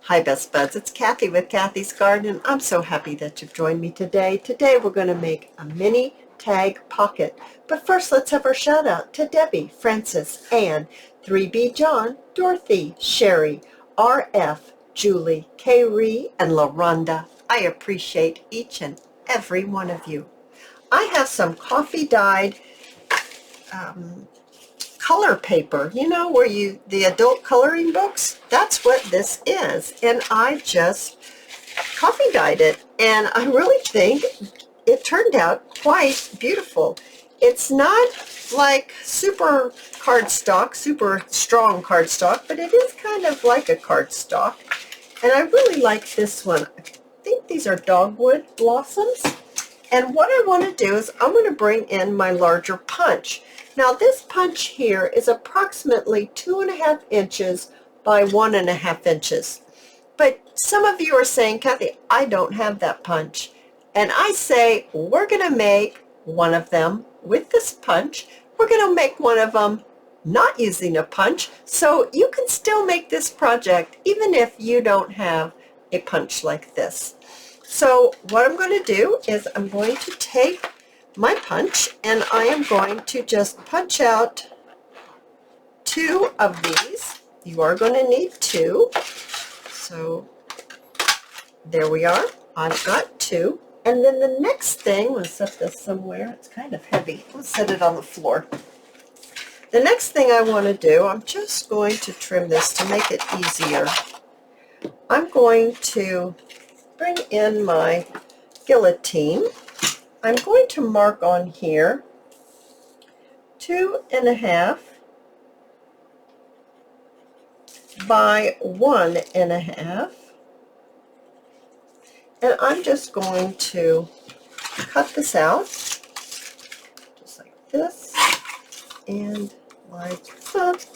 Hi Best Buds, it's Cathy with Cathy's Garden, and I'm so happy that you've joined me today. Today we're going to make a mini tag pocket. But first let's have our shout out to Debbie, Francis, Ann, 3B John, Dorothy, Sherry, RF, Julie, Kaylee, and LaRonda. I appreciate each and every one of you. I have some coffee dyed color paper, you know, where the adult coloring books, that's what this is. And I just coffee dyed it, and I really think it turned out quite beautiful. It's not like super cardstock, super strong cardstock, but it is kind of like a cardstock. And I really like this one. I think these are dogwood blossoms. And what I want to do is I'm going to bring in my larger punch. Now this punch here is approximately 2.5 inches by 1.5 inches. But some of you are saying, Cathy, I don't have that punch. And I say, we're going to make one of them with this punch. We're going to make one of them not using a punch. So you can still make this project even if you don't have a punch like this. So what I'm going to do is I'm going to take my punch and I am going to just punch out 2 of these. You are going to need 2. So there we are. I've got 2. And then the next thing, let's set this somewhere. It's kind of heavy. Let's set it on the floor. The next thing I want to do, I'm just going to trim this to make it easier. I'm going to bring in my guillotine. I'm going to mark on here 2.5 by 1.5, and I'm just going to cut this out just like this and like that.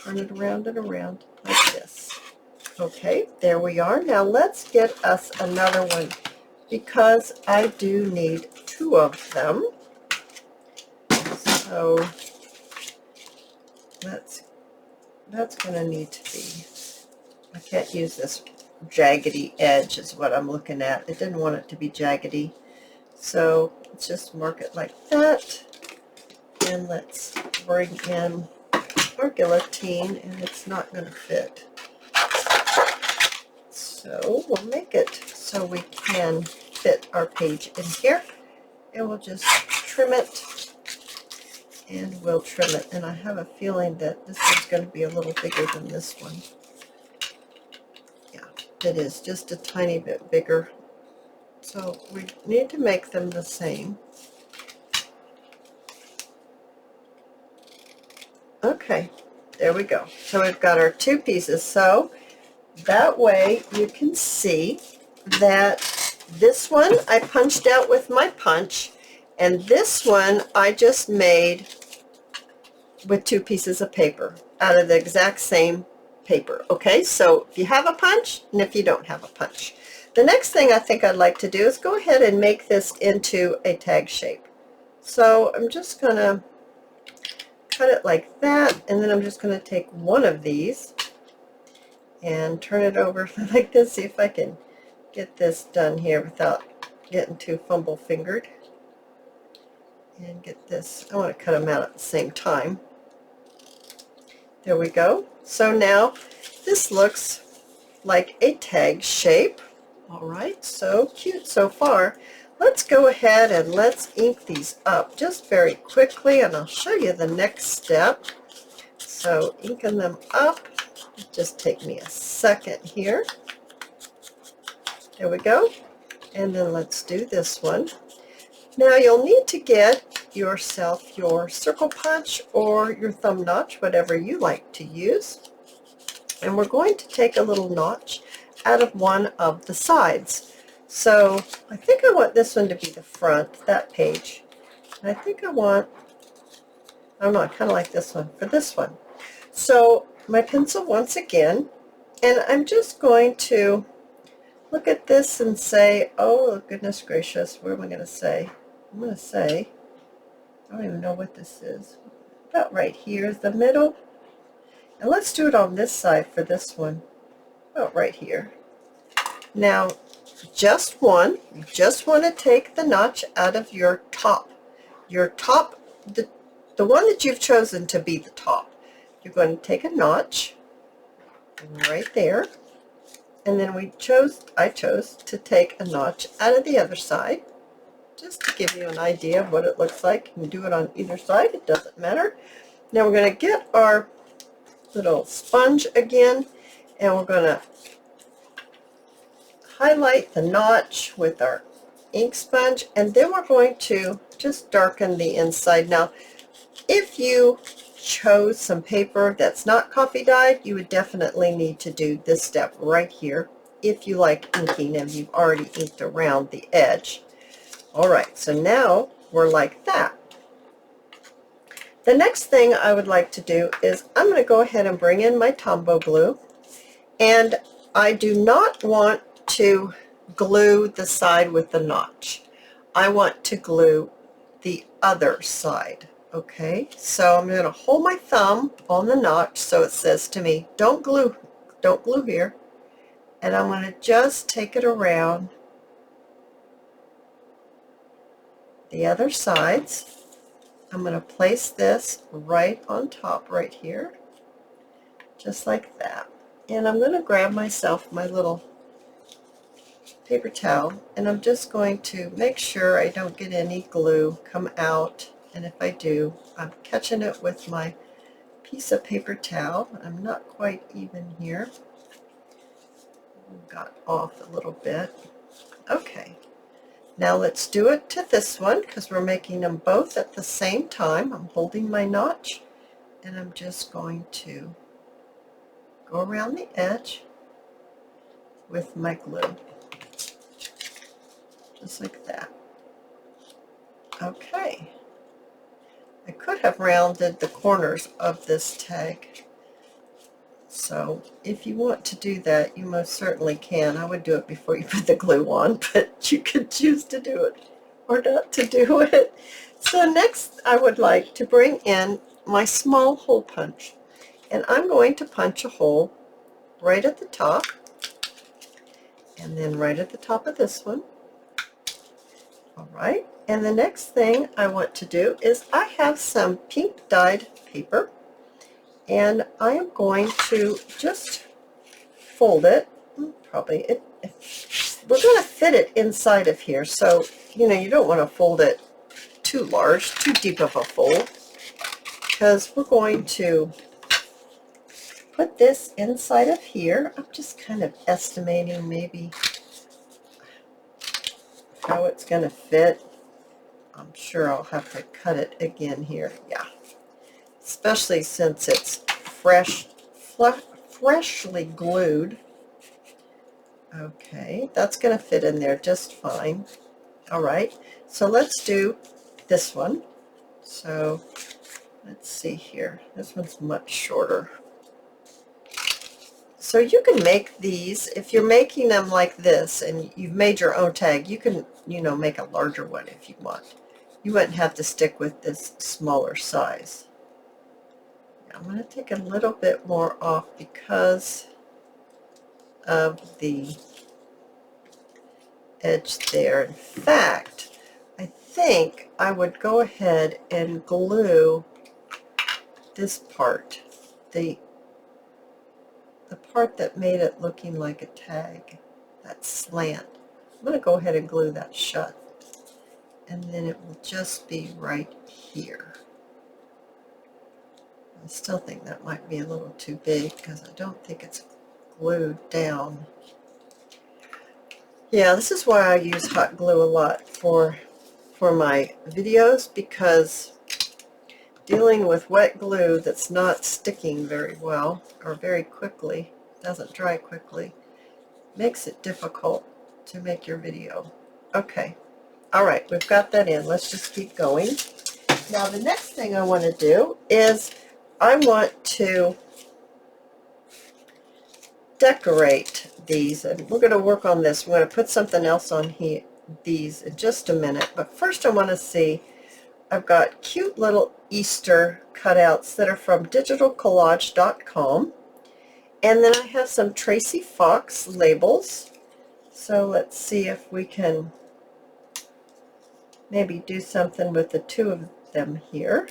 Turn it around and around like this. Okay, there we are. Now let's get us another one because I do need 2 of them. So that's going to need to be, I can't use this jaggedy edge is what I'm looking at. I didn't want it to be jaggedy. So let's just mark it like that. And let's bring in our guillotine, and it's not going to fit. So we'll make it so we can fit our page in here. And we'll just trim it. And we'll trim it. And I have a feeling that this is going to be a little bigger than this one. Yeah, it is just a tiny bit bigger. So we need to make them the same. Okay, there we go. So we've got our 2 pieces. So that way you can see that this one I punched out with my punch, and this one I just made with 2 pieces of paper out of the exact same paper. Okay, so if you have a punch and if you don't have a punch. The next thing I think I'd like to do is go ahead and make this into a tag shape. So I'm just going to cut it like that, and then I'm just going to take one of these and turn it over like this. See if I can get this done here without getting too fumble fingered. And get this, I want to cut them out at the same time. There we go. So now this looks like a tag shape. All right, so cute so far. Let's go ahead and let's ink these up just very quickly, and I'll show you the next step. So inking them up, just take me a second here. There we go. And then let's do this one. Now you'll need to get yourself your circle punch or your thumb notch, whatever you like to use. And we're going to take a little notch out of one of the sides. So I think I want this one to be the front, that page. And I think I want, I don't know, I kind of like this one for this one. So my pencil once again, and I'm just going to look at this and say, oh goodness gracious, what am I going to say? I'm going to say, I don't even know what this is. About right here is the middle. And let's do it on this side for this one. about right here. Now, just one, you just want to take the notch out of your top. Your top, the one that you've chosen to be the top. You're going to take a notch right there, and then I chose to take a notch out of the other side, just to give you an idea of what it looks like. You can do it on either side, it doesn't matter. Now we're going to get our little sponge again, and we're going to highlight the notch with our ink sponge, and then we're going to just darken the inside. Now, if you chose some paper that's not coffee dyed, you would definitely need to do this step right here if you like inking and you've already inked around the edge. All right, so now we're like that. The next thing I would like to do is I'm going to go ahead and bring in my Tombow glue, and I do not want to glue the side with the notch. I want to glue the other side. Okay, so I'm going to hold my thumb on the notch so it says to me, don't glue here, and I'm going to just take it around the other sides. I'm going to place this right on top right here, just like that. And I'm going to grab myself my little paper towel, and I'm just going to make sure I don't get any glue come out, and if I do, I'm catching it with my piece of paper towel. I'm not quite even here. Got off a little bit. Okay, now let's do it to this one because we're making them both at the same time. I'm holding my notch, and I'm just going to go around the edge with my glue, just like that. Okay, I could have rounded the corners of this tag, so if you want to do that, you most certainly can. I would do it before you put the glue on, but you could choose to do it or not to do it. So next I would like to bring in my small hole punch, and I'm going to punch a hole right at the top, and then right at the top of this one. All right, and the next thing I want to do is I have some pink dyed paper, and I am going to just fold it. We're going to fit it inside of here, so you don't want to fold it too large, too deep of a fold, because we're going to put this inside of here. I'm just kind of estimating maybe how it's going to fit. I'm sure I'll have to cut it again here. Yeah, especially since it's freshly glued. Okay, that's going to fit in there just fine. All right, so let's do this one. So let's see here. This one's much shorter. So you can make these, if you're making them like this and you've made your own tag, you can, make a larger one if you want. You wouldn't have to stick with this smaller size. I'm going to take a little bit more off because of the edge there. In fact, I think I would go ahead and glue this part, the part that made it looking like a tag, that slant. I'm going to go ahead and glue that shut, and then it will just be right here. I still think that might be a little too big because I don't think it's glued down. Yeah, this is why I use hot glue a lot for my videos, because dealing with wet glue that's not sticking very well or very quickly, doesn't dry quickly, makes it difficult to make your video. Okay, all right, we've got that in. Let's just keep going. Now the next thing I want to do is I want to decorate these, and we're going to work on this. We're going to put something else on here, these, in just a minute, but first I want to see, I've got cute little Easter cutouts that are from digitalcollage.com, And then I have some Tracy Fox labels. So let's see if we can maybe do something with the two of them here.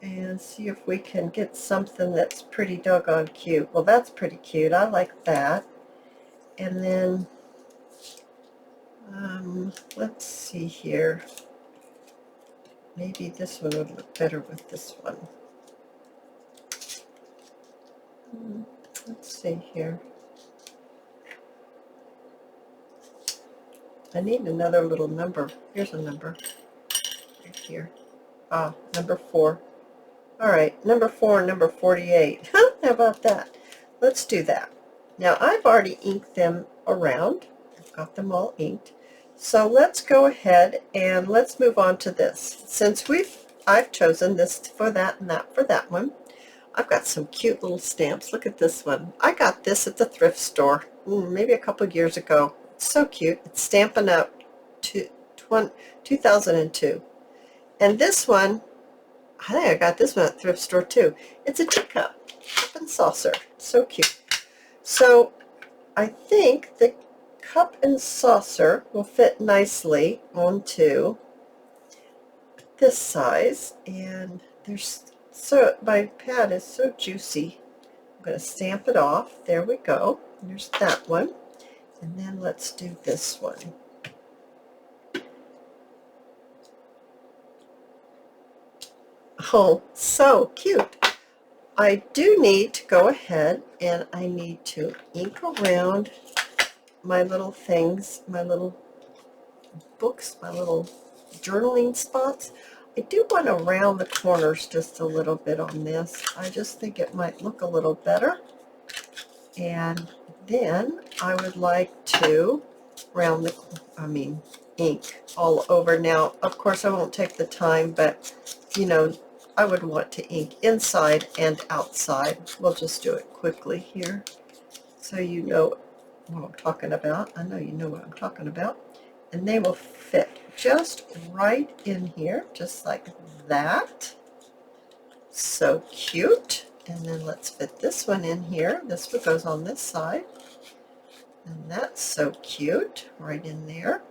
And see if we can get something that's pretty doggone cute. Well, that's pretty cute. I like that. And then, let's see here. Maybe this one would look better with this one. Let's see here. I need another little number. Here's a number right here. Ah, number 4. All right, number 4 and number 48. How about that? Let's do that. Now, I've already inked them around. I've got them all inked. So let's go ahead and let's move on to this. Since I've chosen this for that and that for that one, I've got some cute little stamps. Look at this one. I got this at the thrift store maybe a couple of years ago. It's so cute. It's Stampin' Up! 2002. And this one, I think I got this one at the thrift store too. It's a teacup, cup and saucer. So cute. So I think the cup and saucer will fit nicely onto this size. And my pad is so juicy. I'm going to stamp it off. There we go. There's that one. And then let's do this one. Oh, so cute. I do need to go ahead and I need to ink around my little things, my little books, my little journaling spots. I do want to round the corners just a little bit on this. I just think it might look a little better. And then I would like to ink all over. Now, of course, I won't take the time, but, you know, I would want to ink inside and outside. We'll just do it quickly here so you know what I'm talking about. I know you know what I'm talking about. And they will fit just right in here, just like that. So cute. And then let's fit this one in here. This one goes on this side. And that's so cute, right in there.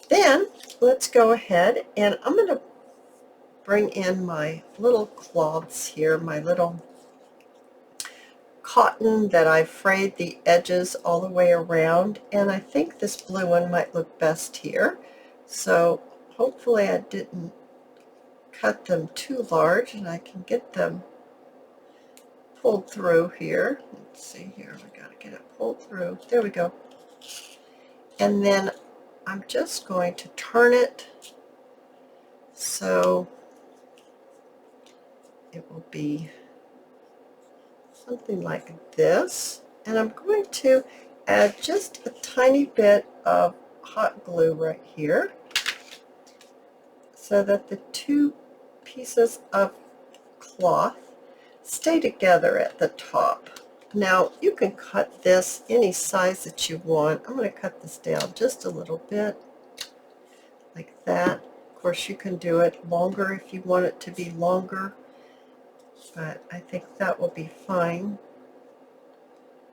Then let's go ahead and I'm going to bring in my little cloths here, my little cotton that I frayed the edges all the way around, and I think this blue one might look best here. So hopefully I didn't cut them too large and I can get them pulled through here. Let's see here, we got to get it pulled through. There we go. And then I'm just going to turn it so it will be something like this. And I'm going to add just a tiny bit of hot glue right here so that the two pieces of cloth stay together at the top. Now, you can cut this any size that you want. I'm going to cut this down just a little bit like that. Of course, you can do it longer if you want it to be longer, but I think that will be fine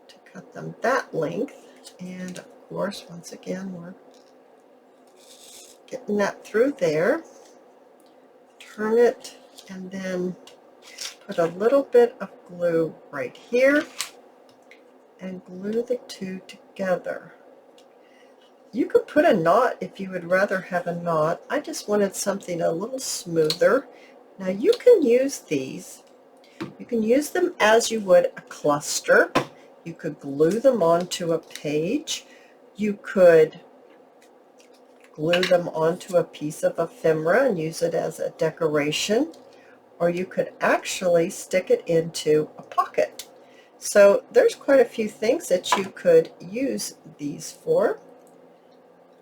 to cut them that length. And of course, once again, we're getting that through there. Turn it and then put a little bit of glue right here and glue the two together. You could put a knot if you would rather have a knot. I just wanted something a little smoother. Now you can use these. You can use them as you would a cluster. You could glue them onto a page. You could glue them onto a piece of ephemera and use it as a decoration. Or you could actually stick it into a pocket. So there's quite a few things that you could use these for.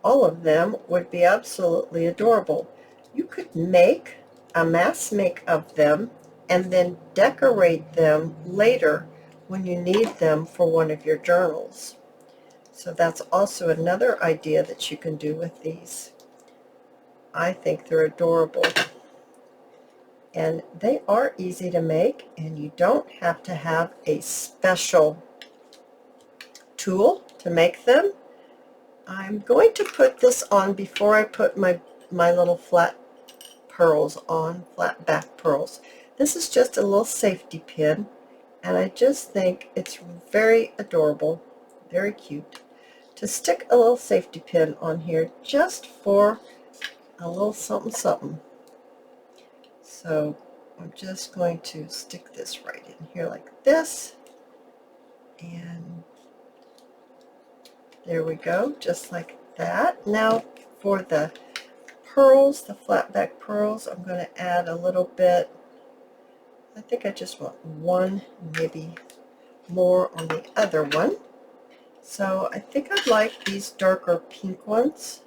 All of them would be absolutely adorable. You could make a mass make of them and then decorate them later when you need them for one of your journals. So that's also another idea that you can do with these. I think they're adorable. And they are easy to make, and you don't have to have a special tool to make them. I'm going to put this on before I put my little flat pearls on, flat back pearls. This is just a little safety pin, and I just think it's very adorable, very cute, to stick a little safety pin on here just for a little something something. So I'm just going to stick this right in here like this, and there we go, just like that. Now for the pearls, the flat back pearls, I'm going to add a little bit. I think I just want one, maybe more on the other one. So I think I'd like these darker pink ones.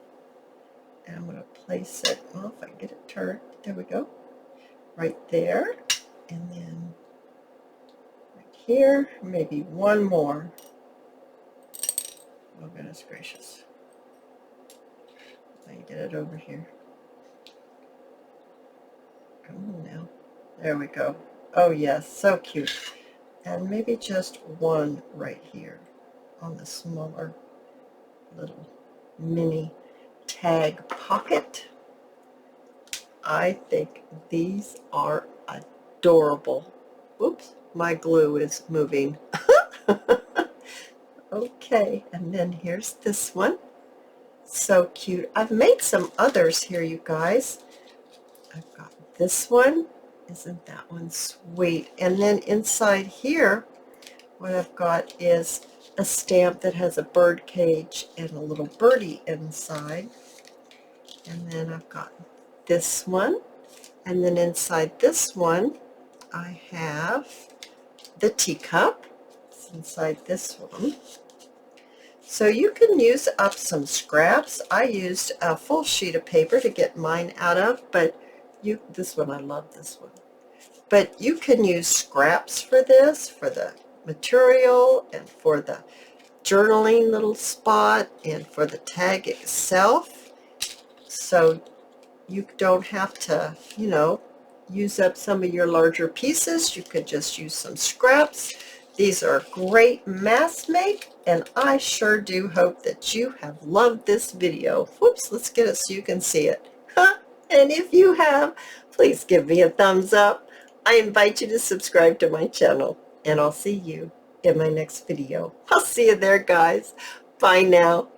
And I'm going to place it, well, if I can get it turned, there we go, right there. And then right here, maybe one more. Oh, goodness gracious. I can get it over here. Come on now. There we go. Oh yes, so cute. And maybe just one right here on the smaller little mini tag pocket. I think these are adorable. Oops, my glue is moving. Okay, and then here's this one. So cute. I've made some others here, you guys. I've got this one. Isn't that one sweet? And then inside here, what I've got is a stamp that has a bird cage and a little birdie inside. And then I've got this one. And then inside this one, I have the teacup. It's inside this one. So you can use up some scraps. I used a full sheet of paper to get mine out of, but this one, I love this one. But you can use scraps for this, for the material, and for the journaling little spot, and for the tag itself. So you don't have to, use up some of your larger pieces. You could just use some scraps. These are great mass make, and I sure do hope that you have loved this video. Whoops, let's get it so you can see it. And if you have, please give me a thumbs up. I invite you to subscribe to my channel, and I'll see you in my next video. I'll see you there, guys. Bye now.